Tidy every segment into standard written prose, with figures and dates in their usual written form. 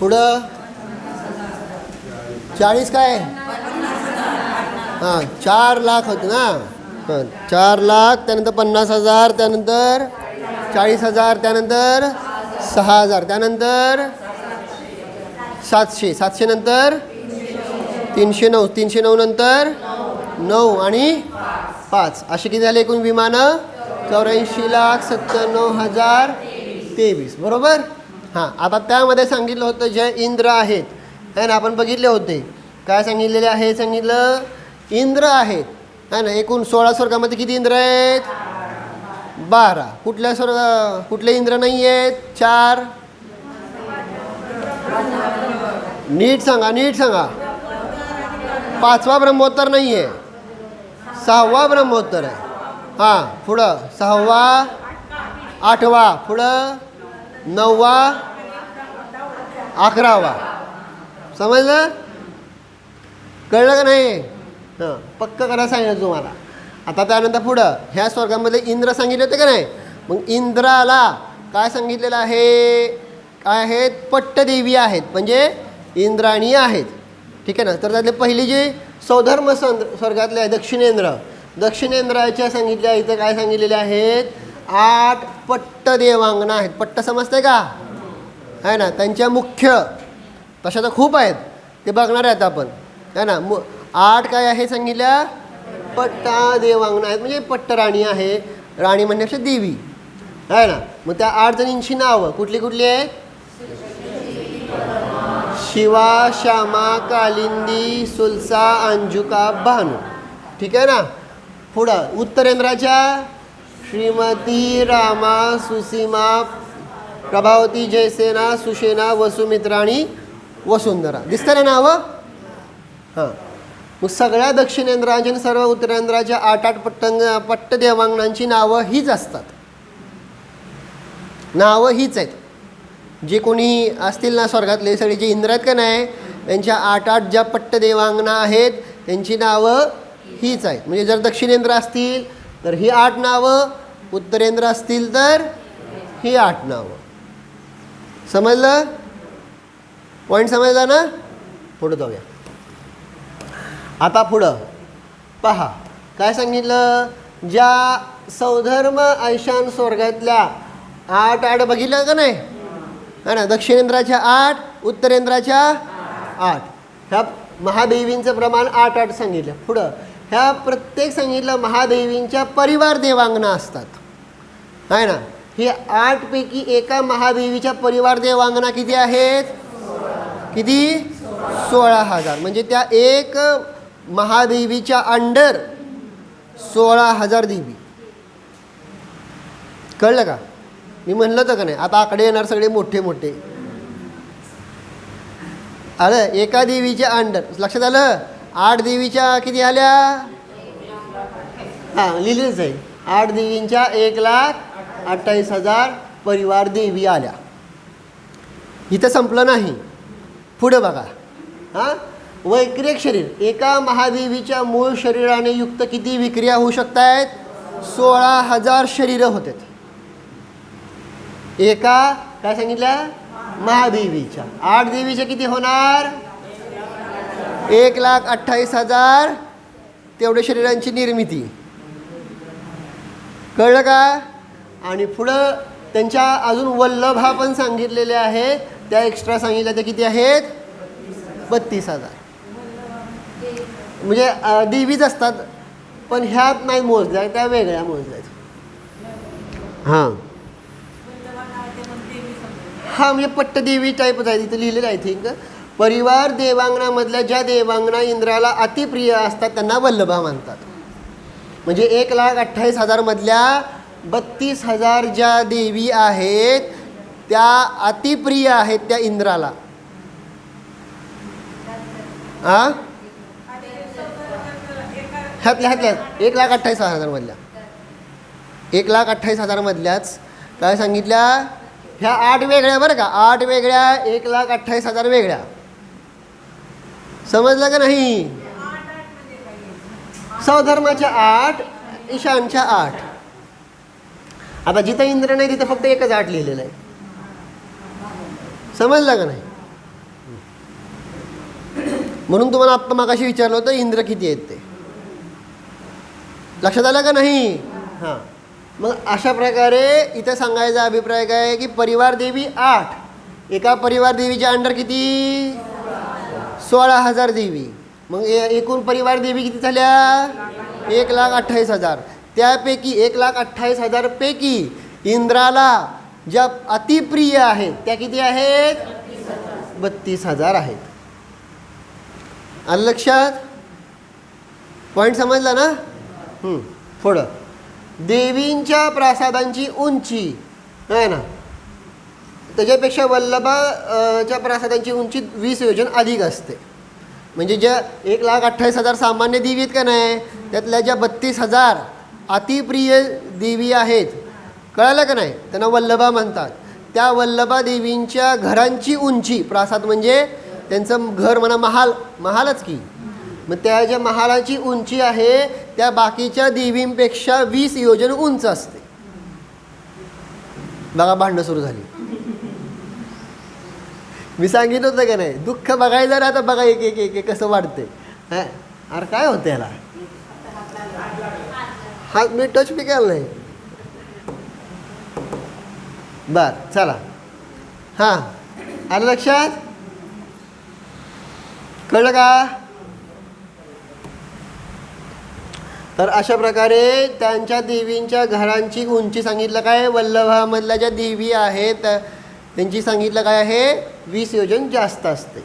पुढं 40 काय? हां 4 लाख होते ना. 4 लाख, त्यानंतर 50,000, त्यानंतर 40,000, त्यानंतर 6,000, त्यानंतर 700, 700 नंतर 309, 309 नंतर 9 आणि 5, असे किती झाले एकूण विमानं? 84,97,023, बरोबर. हां, आता त्यामध्ये सांगितलं होतं जे इंद्र आहेत है ना, आपण बघितले होते. काय सांगितलेले आहे? सांगितलं इंद्र आहेत है ना. एकूण 16 स्वर्गामध्ये किती इंद्र आहेत? 12. कुठल्या स्वर्ग, कुठले इंद्र नाही आहेत? 4. नीट सांगा, नीट सांगा. 5वा ब्रह्मोत्तर नाही आहे, 6वा ब्रह्मोत्तर आहे. हां, पुढं 6वा, 8वा, पुढं 9वा, 11वा. समजलं? कळलं का नाही? हां, पक्क करा सांगितलं तुम्हाला. आता त्यानंतर पुढं ह्या स्वर्गामध्ये इंद्र सांगितले होते का नाही. मग इंद्राला काय सांगितलेलं आहे? काय आहेत? पट्टदेवी आहेत, म्हणजे इंद्राणी आहेत. ठीक आहे ना. तर त्यातले पहिली जी सौधर्म स्वर्गातले आहे दक्षिणेंद्र, दक्षिणेंद्राच्या सांगितल्या इथं काय सांगितलेले आहेत? 8 पट्ट देवांगना आहेत. पट्ट समजते का आहे ना. त्यांच्या मुख्य तशा तर खूप आहेत, ते बघणार आहेत आपण है ना. 8 काय आहे सांगितल्या? पट्टा देवांगना आहेत, म्हणजे पट्टराणी आहे. राणी म्हणण्यापेक्षा देवी आहे ना. मग त्या 8 जणींची नावं कुठली कुठली आहेत? शिवा, श्यामा, कालिंदी, सुलसा, अंजुका, भानू. ठीक आहे ना. पुढं उत्तरेंद्राच्या श्रीमती, रामा, सुसीमा, प्रभावती, जयसेना, सुषेना, वसुमित्रा आणि वसुंधरा. दिसतं ना नावं? हां, मग सगळ्या दक्षिणेंद्राच्या आणि सर्व उत्तरेंद्राच्या 8 पट्ट देवांगणांची नावं हीच असतात. नावं हीच आहेत. जे कोणी असतील ना स्वर्गातले सगळे जे इंद्र आहेत का नाही, त्यांच्या 8 ज्या पट्ट देवांगना आहेत त्यांची नावं हीच आहेत. म्हणजे जर दक्षिणेंद्र असतील तर ही 8 नावं, उत्तरेंद्र असतील तर ही 8 नावं. समजलं? पॉईंट समजला ना. पुढं जाऊया. आता पुढं पहा काय सांगितलं. ज्या सौधर्म ऐशान स्वर्गातल्या 8 बघितलं का नाही है ना. दक्षिणेंद्राच्या 8, उत्तरेंद्राच्या 8. ह्या महादेवींचं प्रमाण 8 सांगितलं. पुढं ह्या प्रत्येक सांगितलं महादेवींच्या परिवार देवांगना असतात आहे ना. ही 8 पैकी एका महादेवीच्या परिवार देवांगना किती आहेत? किती? 16,000. म्हणजे त्या एक महादेवीच्या अंडर 16,000 देवी. कळलं का? मी म्हणलं तर का नाही. आता आकडे येणार सगळे मोठे मोठे. आलं? एका देवीच्या अंडर. लक्षात आलं? 8 देवीच्या किती आल्या? हां, लिहिलेच आहे. 8 देवींच्या 1,28,000 परिवार देवी आल्या. इथं संपलं नाही. पुढं बघा. हां, वैक्रियक शरीर. एका महादेवीच्या मूळ शरीराने युक्त किती विक्रिया होऊ शकत आहेत? 16,000 शरीरं होतात एका काय सांगितलं? महादेवीच्या. 8 देवीच्या किती होणार? 1,28,000 तेवढे शरीरांची निर्मिती. कळलं का? आणि पुढं त्यांच्या अजून वल्लभा पण सांगितलेल्या आहेत. त्या एक्स्ट्रा सांगितल्या त्या किती आहेत? 32,000. म्हणजे देवीच असतात पण ह्यात नाही मोजल्या, त्या वेगळ्या मोजल्या. हां हां, म्हणजे पट्टदेवी टाईपच आहे. तिथं लिहिलेलं आय थिंक. परिवार देवांगणामधल्या ज्या देवांगना इंद्राला अतिप्रिय असतात त्यांना वल्लभा म्हणतात. म्हणजे 1,28,000 मधल्या 32,000 ज्या देवी आहेत त्या अतिप्रिय आहेत त्या इंद्राला. हां, ह्यातल्या 1,28,000 मधल्या 1,28,000 मधल्याच काय सांगितल्या? ह्या 8 वेगळ्या बरं का. 8 वेगळ्या, 1,28,000 वेगळ्या. समजलं का नाही? सौधर्माच्या 8, ईशानच्या 8. आता जिथं इंद्र नाही तिथं फक्त एकच 8 लिहिलेलं आहे. समजलं का नाही? म्हणून तुम्हाला आत्ता मागाशी विचारलं होतं इंद्र किती आहेत ते. लक्षात आलं का नाही? हां. मग अशा प्रकारे इथं सांगायचा अभिप्राय काय आहे की परिवार देवी 8. एका परिवार देवीच्या अंडर किती? 16,000 देवी. मग एकूण परिवार देवी किती झाल्या? 1,28,000. त्यापैकी 1,28,000 पैकी इंद्राला ज्या अतिप्रिय आहेत त्या किती आहेत? 32,000 आहेत. आलं लक्षात? पॉईंट समजला ना? पुढं देवींच्या प्रासादांची उंची आहे ना, त्याच्यापेक्षा वल्लभाच्या प्रासादांची उंची 20 योजन अधिक असते. म्हणजे ज्या 1,28,000 सामान्य देवी आहेत का नाही, त्यातल्या ज्या 32,000 अतिप्रिय देवी आहेत, कळालं का नाही, त्यांना वल्लभा म्हणतात. त्या वल्लभा देवींच्या घरांची उंची, प्रासाद म्हणजे त्यांचं घर म्हणा, महालच की, मग त्या ज्या महालाची उंची आहे त्या बाकीच्या देवींपेक्षा 20 योजन उंच असते. बघा भांडणं सुरू झाली. मी सांगितलं होतं का नाही, दुःख बघायचं ना, आता बघा एक एक एक कसं वाढते. अरे काय होतं याला? हा मी टच बी केला नाही. बर चला. हां, आलं लक्षात? कळलं का? तर अशा प्रकारे त्यांच्या देवींच्या घरांची उंची सांगितलं काय, वल्लभामधल्या ज्या देवी आहेत त्यांची सांगितलं काय आहे, 20 योजन जास्त असते.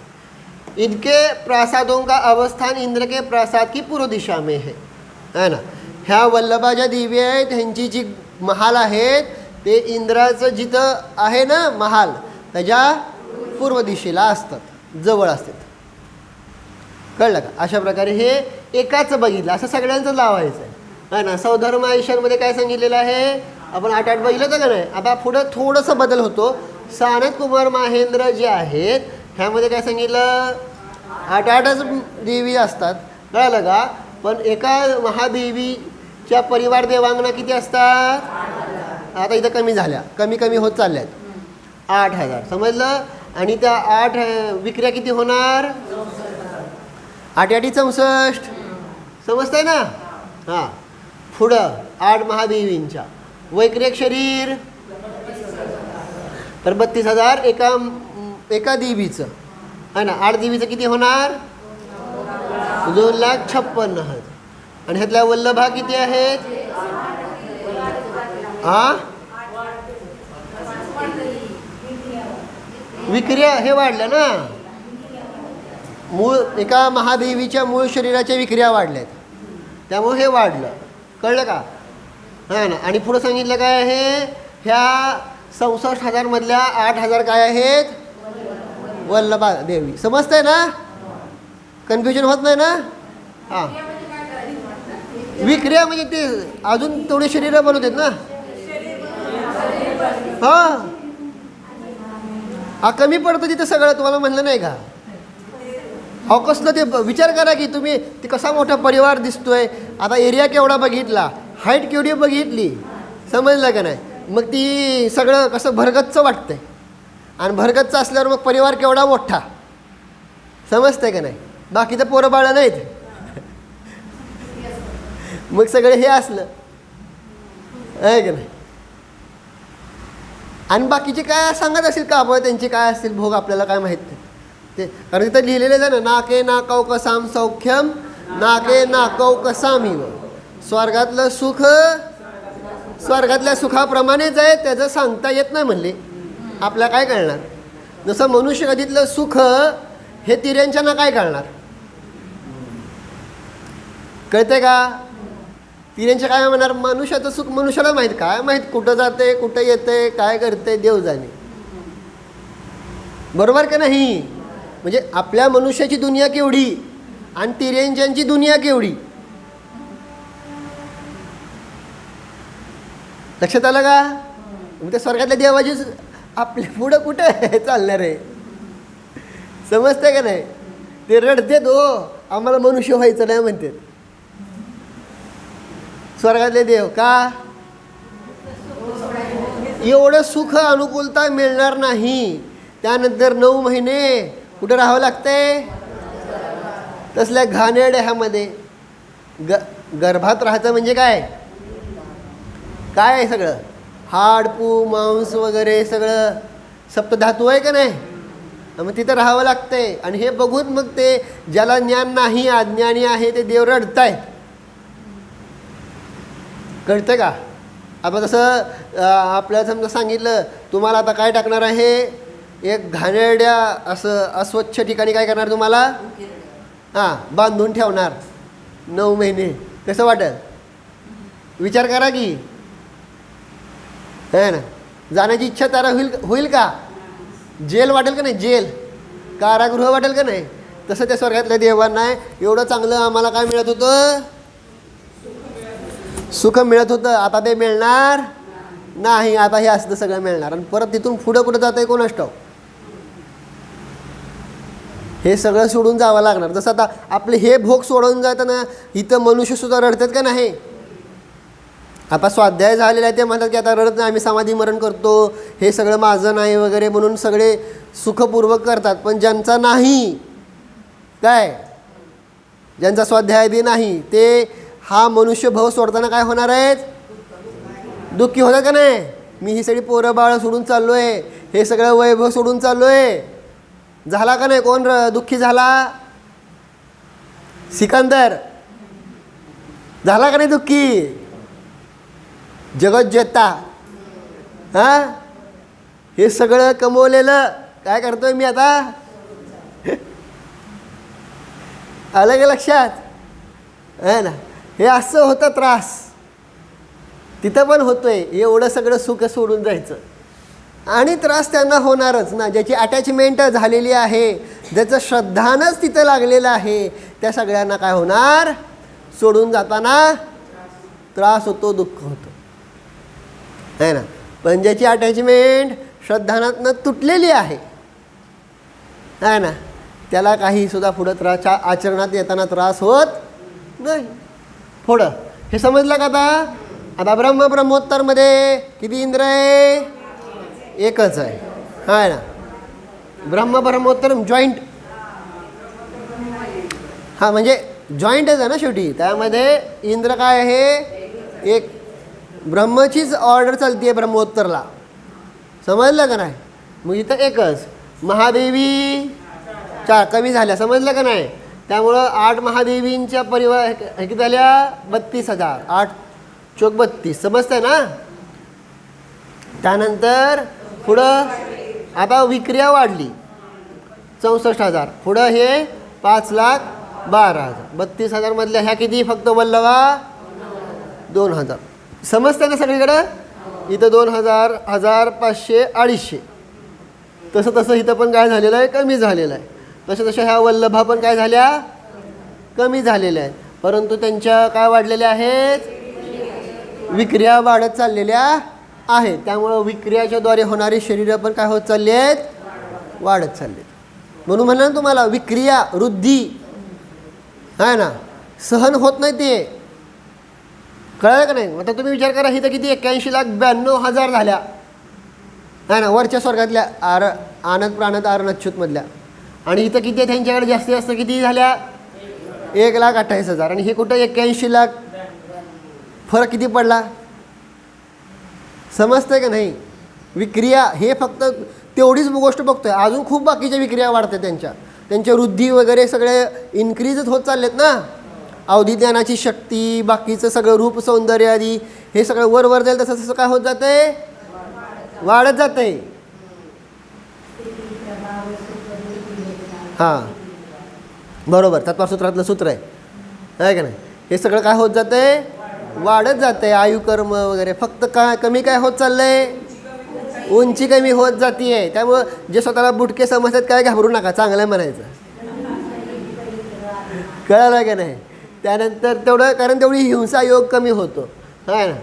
इनके प्रासादों का अवस्थान इंद्र के प्रासाद की पूर्व दिशा में है ना. ह्या वल्लभा ज्या देवी आहेत त्यांची जी महाल आहेत ते इंद्राचं जिथं आहे ना महाल त्याच्या पूर्व दिशेला असतात, जवळ असतात. कळलं का? अशा प्रकारे हे एकाच बघितलं, असं सगळ्यांचं लावायचं आहे ना. सौधर्म आयुष्यांमध्ये काय सांगितलेलं आहे, आपण 8 बघितलं होतं का नाही. आता पुढं थोडंसं बदल होतो. सानत कुमार माहेंद्र जे आहेत ह्यामध्ये काय सांगितलं, 8 देवी असतात. कळलं का? पण एका महादेवीच्या परिवार देवांगना किती असतात? आता इथं कमी झाल्या, कमी होत चालल्यात. 8,000 समजलं. आणि त्या 8 विक्र्या किती होणार? 8 8 64 समजतंय ना. हां, पुढं 8 महादेवींच्या वैक्रिक शरीर तर 32,000 एका देवीचं आहे ना. 8 देवीचं किती होणार? 2,56,000. आणि ह्यातल्या वल्लभा किती आहेत? विक्रिया हे वाढल्या ना, मूळ एका महादेवीच्या मूळ शरीराच्या विक्रिया वाढल्यात, त्यामुळे हे वाढलं. कळलं का? हां ना. आणि पुढं सांगितलं काय आहे, ह्या 64,000 मधल्या 8,000 काय आहेत? वल्लभा देवी. समजतंय ना? कन्फ्युजन होत नाही ना? हां, विक्रिया म्हणजे ते अजून तेवढे शरीर बनवतात ना. हा कमी पडतं तिथं सगळं, तुम्हाला म्हणलं नाही का? हो कसलं ते विचार करा की तुम्ही, ते कसा मोठा परिवार दिसतोय. आता एरिया केवढा बघितला, हाईट केवढी बघितली, समजलं का नाही. मग ती सगळं कसं भरगच्च वाटतंय. आणि भरगच्च असल्यावर मग परिवार केवढा मोठा, समजतंय का नाही. बाकीचं पोरं बाळं नाहीत, मग सगळे हे असलं आहे का नाही. आणि बाकीचे काय सांगत असेल का आपण, त्यांचे काय असतील भोग आपल्याला काय माहीत नाही ते. कारण तिथं लिहिलेलं आहे ना, नाके नाकौ कसाम सौख्यम नाके नाकौ कसामिव. स्वर्गातलं सुख स्वर्गातल्या सुखाप्रमाणेच आहे, त्याचं सांगता येत नाही म्हणले. आपल्याला काय कळणार? जसं मनुष्य गतीतलं सुख हे तिऱ्यांच्याना काय कळणार? कळतंय का? तिऱ्यांच्या काय म्हणणार, मनुष्याचं सुख मनुष्याला माहीत. काय माहीत कुठं जाते, कुठं येते, काय करते, देव जाणे. बरोबर का नाही? म्हणजे आपल्या मनुष्याची दुनिया केवढी आणि तिऱ्यांच्यांची दुनिया केवढी. लक्षात आलं का? मग त्या स्वर्गातल्या देवाची आपल्या पुढं कुठं चालणार आहे, समजते का नाही. ते रडतेत, हो आम्हाला मनुष्य व्हायचं नाही म्हणते स्वर्गातले देव. का? एवढं सुख अनुकूलता मिळणार नाही. त्यानंतर 9 महिने कुठं राहावं लागतंय? तसल्या घाणेरड्या ह्यामध्ये गर्भात राहायचं म्हणजे काय काय आहे सगळं हाडपू मांस वगैरे सगळं सप्तधातू आहे का नाही. मग तिथं राहावं लागतंय आणि हे बघून मग ते ज्याला ज्ञान नाही अज्ञानी आहे ते देव रडतायत. कळतं का. आता तसं आपल्याला समजा सांगितलं तुम्हाला आता काय टाकणार आहे एक घाणेरड्या असं अस्वच्छ ठिकाणी काय करणार तुम्हाला हां बांधून ठेवणार 9 महिने. कसं वाटेल विचार करा की है ना. जाण्याची इच्छा त्याला होईल का. जेल वाटेल का नाही जेल कारागृह वाटेल का नाही. तसं त्या स्वर्गातल्या देवांना एवढं चांगलं आम्हाला काय मिळत होतं सुख मिळत होतं. आता ते मिळणार नाही. आता हे असं सगळं मिळणार आणि परत तिथून पुढं पुढं जातं आहे कोणास ठाऊक. हे सगळं सोडून जावं लागणार. जसं आता आपले हे भोग सोडून जाताना इथं मनुष्यसुद्धा रडतात का नाही. आता स्वाध्याय झालेला आहे ते म्हणतात की आता रडत नाही आम्ही समाधी मरण करतो हे सगळं माझं नाही वगैरे म्हणून सगळे सुखपूर्वक करतात. पण ज्यांचा नाही काय ज्यांचा स्वाध्याय बी नाही ते हा मनुष्य भाव सोडताना काय होणार आहेत दुःखी होतात का नाही. मी ही सगळी पोरं बाळं सोडून चाललो आहे हे सगळं वैभव सोडून चाललो आहे. झाला का नाही कोण दुःखी झाला सिकंदर झाला का नाही दुःखी. जगत जेता हां हे सगळं कमवलेलं काय करतोय मी आता आलं का लक्षात आहे ना. हे असं होतं त्रास तिथं पण होतोय एवढं सगळं सुख सोडून जायचं आणि त्रास त्यांना होणारच ना. ज्याची अटॅचमेंट झालेली आहे ज्याचं श्रद्धानच तिथं लागलेलं आहे त्या सगळ्यांना काय होणार सोडून जाताना त्रास होतो दुःख होतं आहे ना. पण ज्याची अटॅचमेंट श्रद्धानातनं तुटलेली आहे ना त्याला काहीसुद्धा पुढं त्रास आचरणात येताना त्रास होत नाही. पुढं हे समजलं का आता. आता ब्रह्मोत्तरमध्ये किती इंद्र आहे एकच आहे आहे ना. ब्रह्मोत्तर जॉईंट हां म्हणजे जॉईंटच आहे ना शेवटी. त्यामध्ये इंद्र काय आहे एक ब्रह्मचीच ऑर्डर चालते आहे ब्रह्मोत्तरला समजलं का नाही. मग इथं एकच महादेवी 4 कमी झाल्या समजलं का नाही. त्यामुळं 8 महादेवींच्या परिवार किती झाल्या 32,000 8 चोक 32 समजतंय ना. त्यानंतर पुढं आता विक्रिया वाढली 64,000 पुढं हे 5,12,000 32,000 मधल्या ह्या किती फक्त वल्लवा 2,000 समजतं ना सगळीकडं. इथं 2,000 1,000 500 250 तसं तसं इथं पण काय झालेलं आहे कमी झालेलं आहे. तशा ह्या वल्लभा पण काय झाल्या कमी झालेल्या आहेत. परंतु त्यांच्या काय वाढलेल्या आहेत विक्रिया वाढत चाललेल्या आहेत. त्यामुळं विक्रियाच्याद्वारे होणारी शरीरं पण काय होत चालली आहेत वाढत चालली. म्हणून म्हणलं ना तुम्हाला विक्रिया वृद्धी आहे ना सहन होत नाही ते कळलं का नाही. आता तुम्ही विचार करा इथं किती 81,92,000 झाल्या आहे ना वरच्या स्वर्गातल्या आनंद प्राणत अच्युतमधल्या. आणि इथं किती आहे त्यांच्याकडे जास्तीत जास्त किती झाल्या 1,28,000 आणि हे कुठं 81 लाख फरक किती पडला समजतंय का नाही. विक्रिया हे फक्त तेवढीच गोष्ट बघतोय अजून खूप बाकीच्या विक्रिया वाढतात त्यांच्या वृद्धी वगैरे सगळे इन्क्रीजच होत चाललेत ना. अवधी ज्ञानाची शक्ती बाकीचं सगळं रूप सौंदर्य आदी हे सगळं वर जाईल तसं तसं काय होत जातंय वाढत जातंय. हां बरोबर तत्त्वसूत्रातलं सूत्र आहे का नाही. हे सगळं काय होत जातंय वाढत जातंय. आयुकर्म वगैरे फक्त काय कमी काय होत चाललंय उंची कमी होत जाते आहे. त्यामुळं जे स्वतःला बुटके समजतात काय घाबरू नका चांगलं म्हणायचं कळलं का नाही. त्यानंतर तेवढं कारण तेवढी हिंसा योग कमी होतो आहे ना.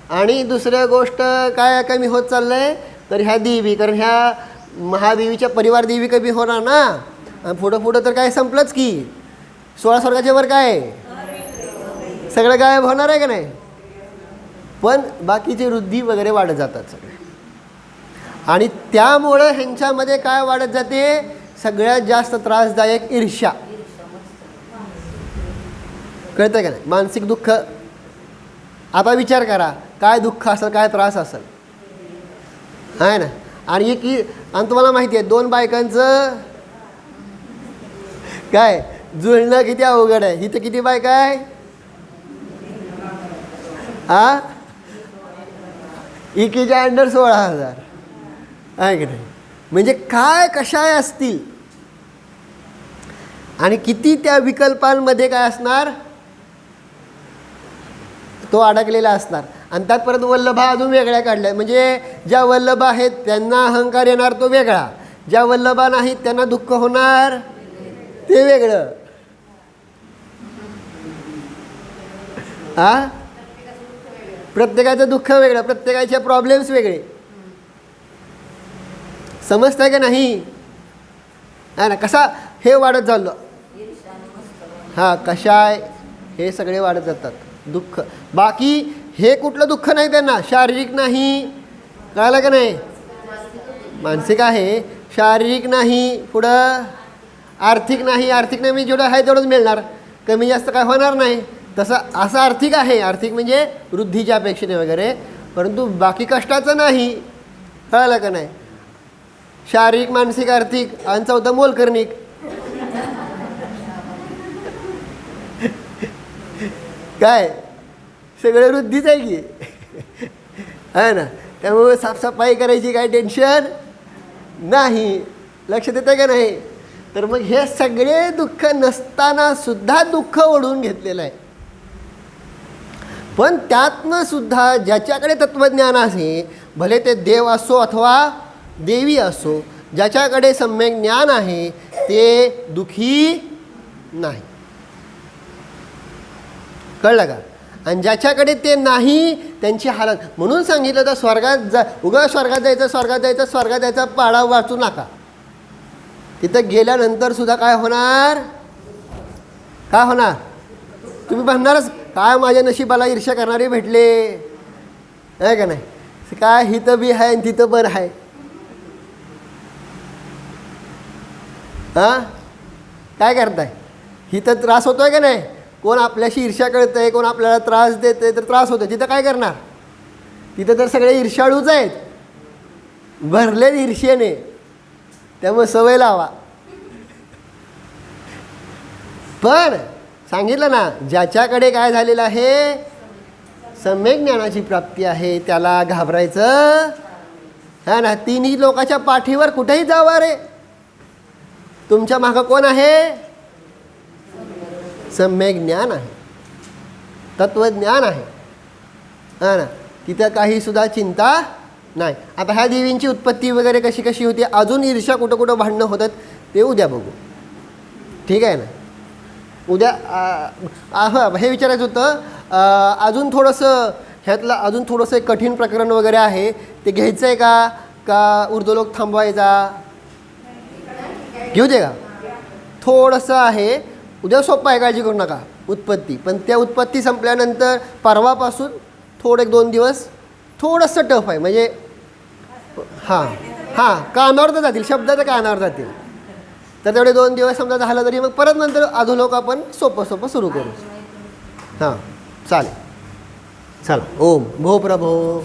आणि दुसऱ्या गोष्ट काय कमी होत चाललं आहे तर ह्या देवी कारण ह्या महादेवीच्या परिवार देवी कमी होणार ना. पुढं तर काय संपलंच की 16 स्वर्गाच्या वर काय सगळं गायब होणार आहे का नाही. पण बाकीची वृद्धी वगैरे वाढत जातात सगळे. आणि त्यामुळं ह्यांच्यामध्ये काय वाढत जाते सगळ्यात जास्त त्रासदायक ईर्ष्या कळतं का नाही? मानसिक दुःख. आता विचार करा काय दुःख असेल, काय त्रास असेल, आहे ना. आणि तुम्हाला माहिती आहे 2 बायकांचं काय जुळणं किती अवघड आहे. इथं किती बायका आहे? हा, एकीच्या अंडर 16,000 आहे की नाही. म्हणजे काय कशाय असतील आणि किती त्या विकल्पांमध्ये काय असणार, तो अडकलेला असणार. आणि त्यात परत वल्लभा अजून वेगळ्या काढल्या. म्हणजे ज्या वल्लभा आहेत त्यांना अहंकार येणार तो वेगळा, ज्या वल्लभा नाहीत त्यांना दुःख होणार ते वेगळं. हा, प्रत्येकाचं दुःख वेगळं, प्रत्येकाचे प्रॉब्लेम्स वेगळे. समजतंय का नाही? आहे ना. कसा हे वाढत चाललं. हां, कशाय हे सगळे वाढत जातात दुःख. बाकी हे कुठलं दुःख नाही त्यांना, शारीरिक नाही, कळलं का नाही? मानसिक आहे, शारीरिक नाही, पुढं आर्थिक नाही. आर्थिक नाही म्हणजे जेवढं आहे तेवढंच मिळणार, कमी जास्त काय होणार नाही. तसं असं आर्थिक आहे, आर्थिक म्हणजे वृद्धीच्या अपेक्षेने वगैरे, परंतु बाकी कष्टाचं नाही, कळलं का नाही? शारीरिक, मानसिक, आर्थिक आणि चौथं मोलकर्णिक. काय सगळं वृद्धीच आहे की, आहे ना. त्यामुळे साफसफाई करायची काय टेन्शन नाही. लक्ष देतं का नाही? तर मग हे सगळे दुःख नसताना सुद्धा दुःख ओढून घेतलेलं आहे. पण त्यातनं सुद्धा ज्याच्याकडे तत्त्वज्ञान आहे, भले ते देव असो अथवा देवी असो, ज्याच्याकडे सम्यक ज्ञान आहे ते दुःखी नाही. कळलं का? आणि ज्याच्याकडे ते नाही त्यांची हालत. म्हणून सांगितलं तर स्वर्गात उगा स्वर्गात जायचं पाडा वाचू नका. तिथं गेल्यानंतर सुद्धा काय होणार, काय होणार? तुम्ही म्हणणारच काय माझ्या नशिबाला ईर्ष्या करणारे भेटले, आहे का नाही? काय हिथं बी आहे आणि तिथं पण आहे. हां, काय करताय? हिथं त्रास होतोय का नाही? कोण आपल्याशी ईर्ष्या करतंय, कोण आपल्याला त्रास देतंय, तर त्रास होतोय. तिथं काय करणार? तिथं तर सगळे ईर्ष्याळूच आहेत, भरलेत ईर्ष्येने. त्यामुळे सवय लावा. पण सांगितलं ना, ज्याच्याकडे काय झालेलं आहे, सम्यक ज्ञानाची प्राप्ती आहे, त्याला घाबरायचं हा ना. तिन्ही लोकांच्या पाठीवर कुठेही जावा रे, तुमच्या मागं कोण आहे? सम्यक ज्ञान आहे, तत्वज्ञान आहे, हा ना. तिथं काही सुद्धा चिंता नाही. आता ह्या देवींची उत्पत्ती वगैरे कशी कशी होती, अजून ईर्ष्या कुठं कुठं भांडणं होतात ते उद्या बघू, ठीक आहे ना. उद्या हे विचारायचं होतं. अजून थोडंसं ह्यातलं अजून थोडंसं एक कठीण प्रकरण वगैरे आहे, ते घ्यायचं आहे का उर्दूलोक थांबवायचा? घेऊ दे का? थोडंसं आहे, उद्या सोपं आहे, काळजी करू नका. उत्पत्ती, पण त्या उत्पत्ती संपल्यानंतर परवापासून थोडे 1-2 दिवस थोडंसं टफ आहे. म्हणजे हां कानावर तर जातील, शब्द तर कानावर जातील. तर तेवढे 2 दिवस समजा झालं तरी मग परत नंतर अधोलोक आपण सोपं सुरू करू. हां, चालेल. चला. ओम भो प्रभो.